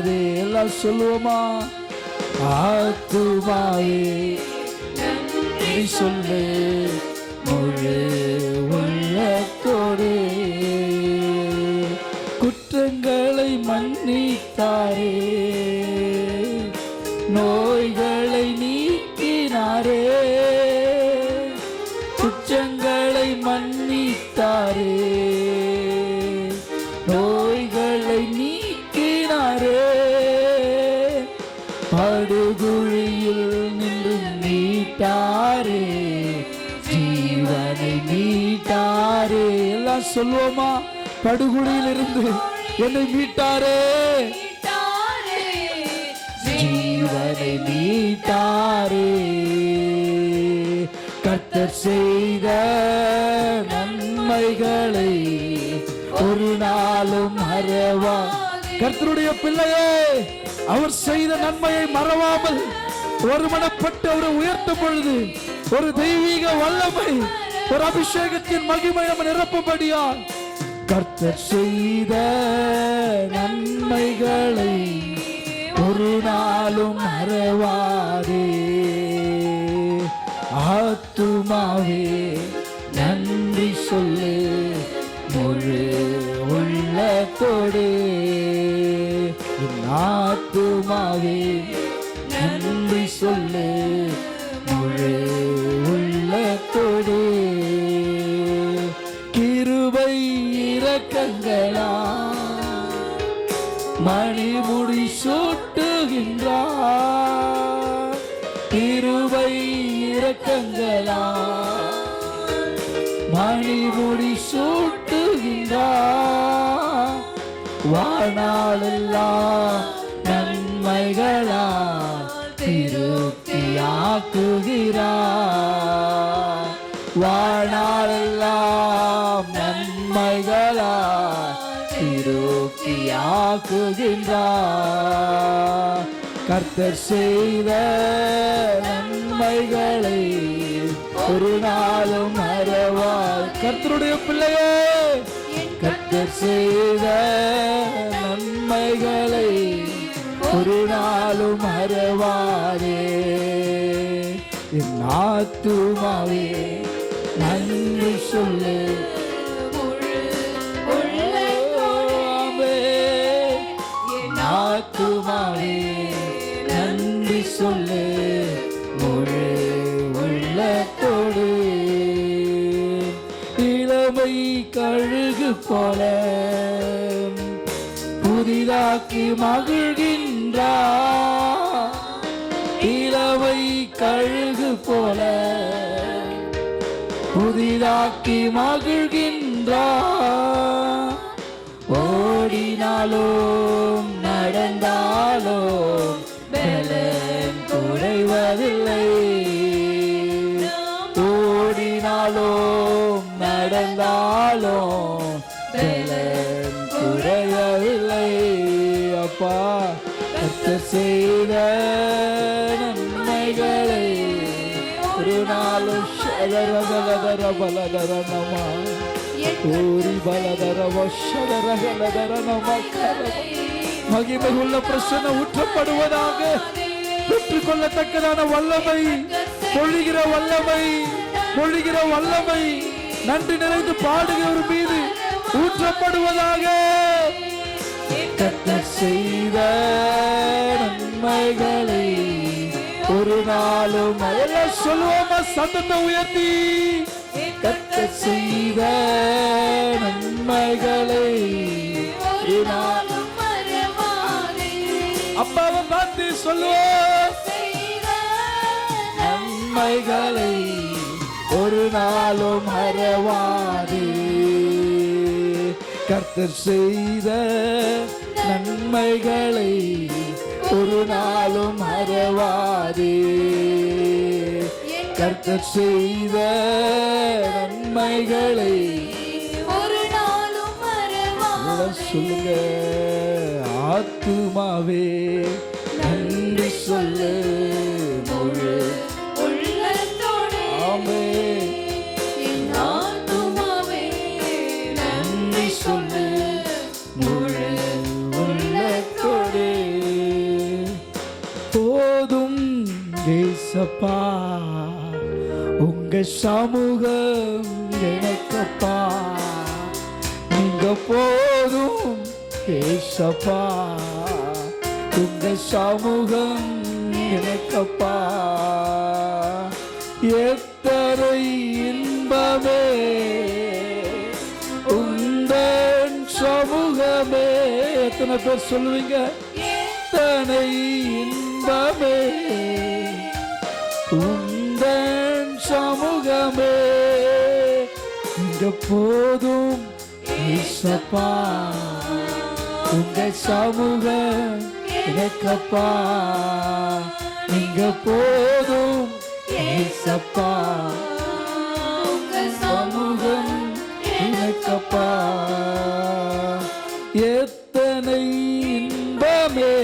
மறவாதே. எல்லாம் சொல்லுவோமா? ஆத்துமாவே நன்றி சொல்லு முழு உள்ளத்தோடு. குற்றங்களை மன்னித்தாரே, நோய்களை நீக்கினாரே. குற்றங்களை மன்னித்தாரே, நோய்களை நீக்கினாரே. படுகுழியில் நின்று மீட்டாரே, ஜீவனை மீட்டாரே. எல்லாம் சொல்லுவோமா? படுகுழியில் இருந்து என்னை மீட்டாரே, ஜீவனை மீட்டாரே. கர்த்தர் செய்த நன்மைகளை ஒரு நாளும் மறவா. கர்த்தருடைய பிள்ளையே, அவர் செய்த நன்மையை மறவாமல் ஒருமனப்பட்டு அவரை உயர்த்தும் பொழுது ஒரு தெய்வீக வல்லமை, ஒரு அபிஷேகத்தின் மகிமை நம்ம நிரப்பும்படியா. கர்த்தர் செய்த நன்மைகளை ஒரு நாளும் மறவாதே. ஆத்துமாவே நன்றி சொல்லு முழு உள்ளத்தோடு. ஆத்துமாவே நன்றி சொல்லு முழு உள்ளத்தோடு. கிருபை இரக்கங்களா மணிமுடி சூட்டுகின்றார். கிருபை இரக்கங்களா மணிமுடி சூட்டுகின்றார். வாழ்நாளெல்லாம் நன்மைகளா திருப்தியாக்குகிறார். வாழ்நாளெல்லாம் நன்மைகளா திருப்தியாக்குகின்றார். கர்த்தர் செய்த நன்மைகளை ஒரு நாளும் மறவார். கர்த்தருடைய பிள்ளையே, கர்த்தர் செய்த நன்மைகளை ஒரு நாளும் மறவாதே. என் ஆத்துமாவே நன்றி சொல்லு. ஆத்துமாவே நன்றி சொல்லு முழு உள்ளத்தோடு. இளமை கழுகு போல புதிதாக்கி மகிழ்கின்றார். இளமை கழுகு போல புதிதாக்கி மகிழ்கின்றார். ஓடினாலும் நடந்தாலும் பலன் குறைவதில்லை. ஓடினாலும் நடந்தாலும் பலன் குறைவதில்லை. அப்பா, கர்த்தர் செய்த நன்மைகளை ஒரு நாளும் ஷதரகலதர பலதரனமா ஓரி பலதர வஷதரகலதரனமா மகிமை உள்ள பிரசன்ன ஊற்றப்படுவதாக. பெற்றுக்கொள்ளத்தக்கதான வல்லமை, பொழிகிற வல்லமை, பொழிகிற வல்லமை நன்றி நிறைந்து பாடுகிறவர் மீது ஊற்றப்படுவதாக. கர்த்தர் செய்த நன்மைகளை ஒரு நாளும் எல்லாம் சொல்லுவோமா? சத்தத்தை உயர்த்தி கர்த்தர் செய்த நன்மைகளை ஒரு நாளும் அப்பாவை பார்த்து சொல்லுவோம். நன்மைகளை ஒரு நாளும் மறவாதே. கர்த்தர் செய்த நன்மைகளை ஒரு நாளும் மறவாதே. கர்த்தர் செய்த நன்மைகளை ஒரு நாளும் மறவாதே. சொல்லுங்க, ஆத்துமாவே நன்றி சொல்லு முழு உள்ளத்தோடு. ஆமென். ஆத்துமாவே நன்றி சொல்லு முழு உள்ளத்தோடு. ஏசப்பா உங்க சமூகம் எனக்கப்பா, நீங்க போதும் ஏசப்பா உங்க சமூகம் எனக்கப்பா. எத்தனை இன்பமே உந்தன் சமூகமே. எத்தனை பேர் சொல்லுவீங்க? எத்தனை இன்பமே உந்தன் சமூகமே, இங்க போதும் ஏசப்பா உங்க சமூகம் எனக்கப்பா, இங்க போதும் ஏசப்பா உங்க சமூகம் எனக்கப்பா. எத்தனை இன்பமே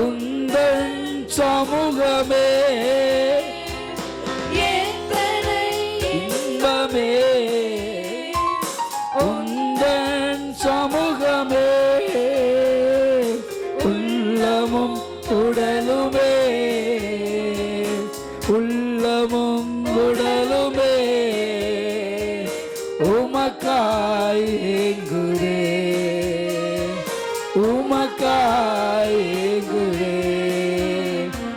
உந்தன் சமூகமே, எத்தனை இன்பமே உந்தன் சமூகமே, உள்ளமும் உடலுமே உள்ளமும் உடலுமே உமக்காய் ஏங்குதே, உமக்காய் ஏங்குதே,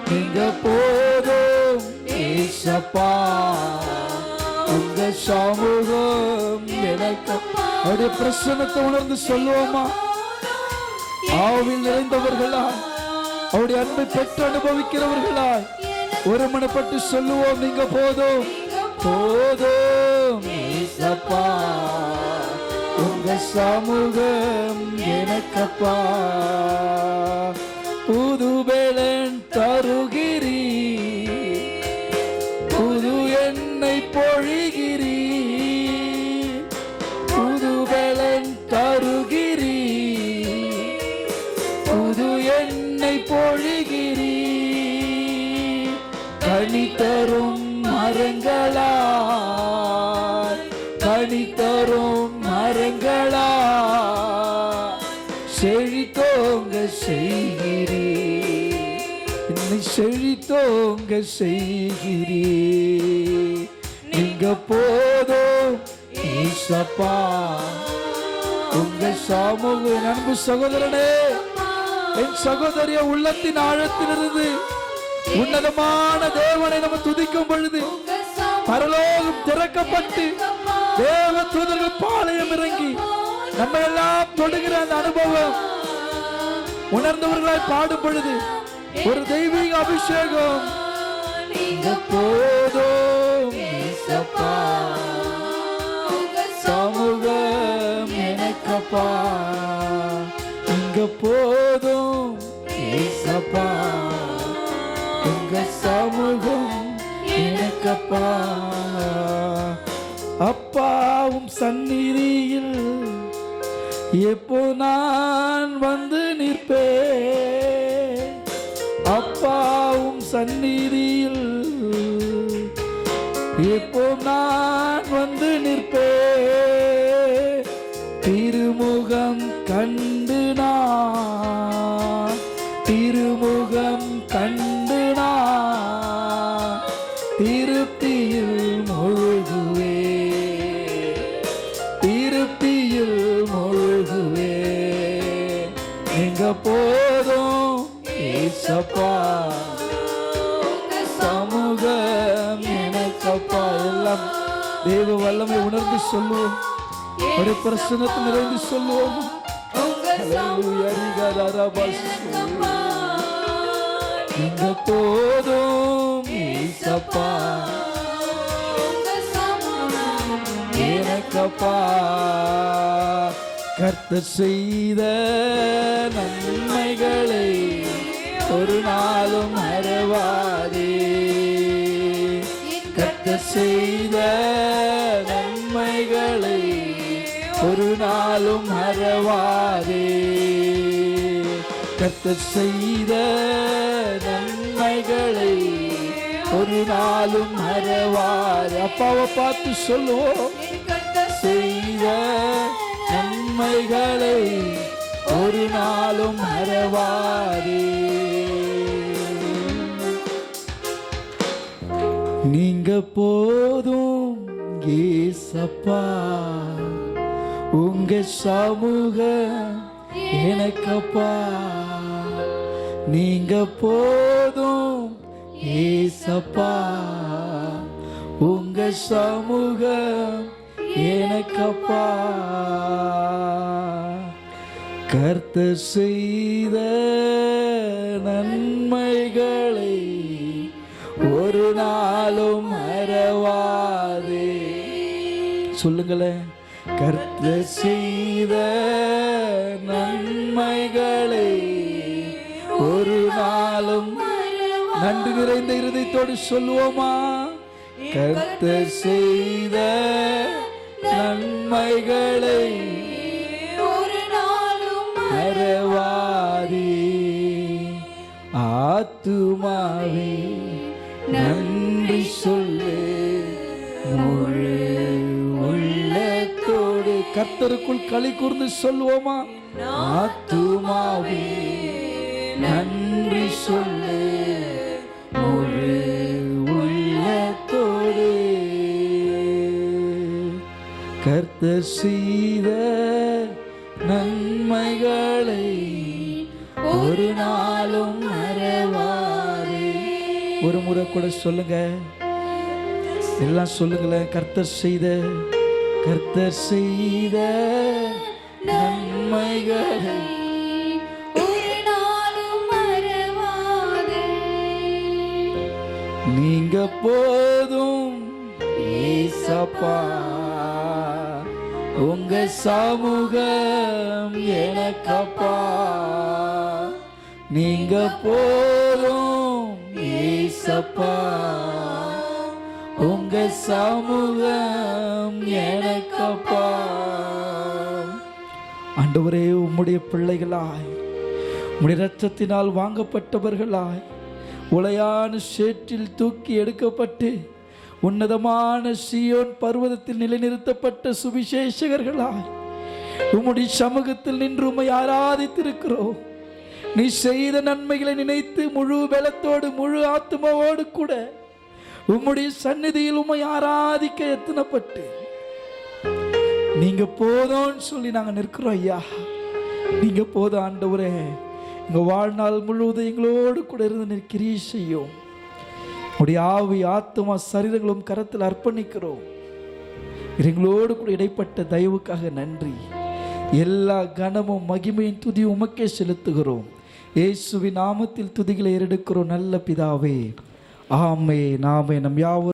நீங்க போதும் ஏசப்பா உங்க சமூகம் எனக்கப்பா. அவருடைய பிரசன்னத்தை உணர்ந்து சொல்லுவோமா? ஆவில் நிறைந்தவர்களா, அவருடைய அன்பை பெற்று அனுபவிக்கிறவர்களா ஒருமனப்பட்டு சொல்லுவோம், நீங்க போதும் போதும் ஏசப்பா உங்க சமூகம் எனக்கப்பா. புது பலன் தருகிறீ, புது எண்ணெய் பொழிகிறீ, புது பலன் தருகிறீ, புது எண்ணெய் பொழிகிறீ, கனி தரும் மரங்களா, கனி தரும் மரங்களா செழித்தோங்க செய்கிறீ, இன்னை செழித்தோங்க செய்கிறீ, நீங்க போதும் ஏசப்பா உங்க சமூகம். அன்பு சகோதரனே, என் சகோதரிய உள்ளத்தின் ஆழத்திலிருந்து உன்னதமான தேவனை நம்ம துதிக்கும் பொழுது பரலோகம் திறக்கப்பட்டு தேவ தூதர்கள் பாளையம் இறங்கி நம்ம எல்லாம் தொடுகிற அந்த அனுபவம் உணர்ந்தவர்களாய் பாடும் பொழுது ஒரு தெய்வீக அபிஷேகம். இங்க போதும் ஏசப்பா சமூகம் எனக்கப்பா, இங்க போதும் ஏசப்பா உங்க சமூகம் எனக்கப்பா. அப்பாவும் சந்நிதியில் எப்போ நான் வந்து நிற்பேன், அப்பாவும் சந்நிதியில் எப்போ நான் வந்து நிற்பேன், திருமுகம் கண்டு நான், திருமுகம் கண்டு நான் திருப்தியில் மூழ்குவே, திருப்தியில் மூழ்குவே, நீங்க போதும் ஏசப்பா சமூகம் எனக்கப்பா. எல்லாம் தேவ வல்லமை உணர்ந்து சொல்லுவோம், ஒரு பிரசன்னத்தில் நிறைந்து சொல்லுவோம். நீங்க போதும் ஏசப்பா எனக்கப்பா. கர்த்தர் செய்த நன்மைகளை ஒரு நாளும் மறவாதே, கர்த்தர் செய்த நன்மைகளை ஒரு நாளும் மறவாதே, கர்த்தர் செய்த நன்மைகளை ஒரு நாளும் மறவாதே. அப்பாவை பார்த்து சொல்லுவோம், செய்த நன்மைகளை ஒரு நாளும் மறவாதே. நீங்க போதும் ஏசப்பா, உங்க சமூகம் எனக்கப்பா. நீங்க போதும் ஏசப்பா, உங்க சமூகம் எனக்கப்பா. கர்த்தர் செய்த நன்மைகளை ஒரு நாளும் மறவாதே. சொல்லுங்களேன். கர்த்தர் செய்த நன்மைகளை ஒரு நாளும், நன்றி நிறைந்த இருதயத்தோடு சொல்லுவோமா? கர்த்தர் செய்த நன்மைகளை ஒரு நாளும் மறவாதே. ஆத்துமாவே நன்றி சொல்லு முழு உள்ளத்தோடு. கர்த்தருக்குள் களி கூர்ந்து சொல்லுவோமா? ஆத்துமாவே நன்றி சொல்லு முழு உள்ளத்தோடு. கர்த்தர் செய்த நன்மைகளை ஒரு நாளும் மறவாதே. ஒரு முறை கூட சொல்லுங்க, எல்லாம் சொல்லுங்களேன். கர்த்தர் செய்த நன்மைகளை ஒரு நாளும் மறவாதே. நீங்க போதும் ஏசப்பா, உங்க சமூகம் எனக்கப்பா. நீங்க போதும் ஏசப்பா, உங்க சமூகம் எனக்கப்பா. ஆண்டவரே, உம்முடைய பிள்ளைகளாய், உம்முடைய இரத்தத்தினால் வாங்கப்பட்டவர்களாய், உளையான சேற்றில் தூக்கி எடுக்கப்பட்டு உன்னதமான சீயோன் பர்வதத்தில் நிலைநிறுத்தப்பட்ட சுவிசேஷகர்களாய் உம்முடைய சமூகத்தில் நின்று உம்மை ஆராதித்திருக்கிறோம். நீ செய்த நன்மைகளை நினைத்து முழு பலத்தோடு முழு ஆத்மாவோடு கூட உம்முடைய சந்நிதியில் உம்மை ஆராதிக்க எத்தனைப்பட்டு நீங்க போதும்னு சொல்லி நாங்க நிற்கிறோம். ஐயா, நீங்க போதும் ஆண்டவரே. எங்க வாழ்நாள் முழுவதும் எங்களோடு கூட இருந்து கிரியை செய்யும். உடைய ஆவி ஆத்மா சரீரங்களும் கரத்தில் அர்ப்பணிக்கிறோம். எங்களோடு கூட இடைப்பட்ட தயவுக்காக நன்றி. எல்லா கனமும் மகிமையின் துதி உமக்கே செலுத்துகிறோம். இயேசுவின் நாமத்தில் துதிகளை ஏறெடுக்கிறோம் நல்ல பிதாவே. ஆமென். ஆமென். நம் யாவரும்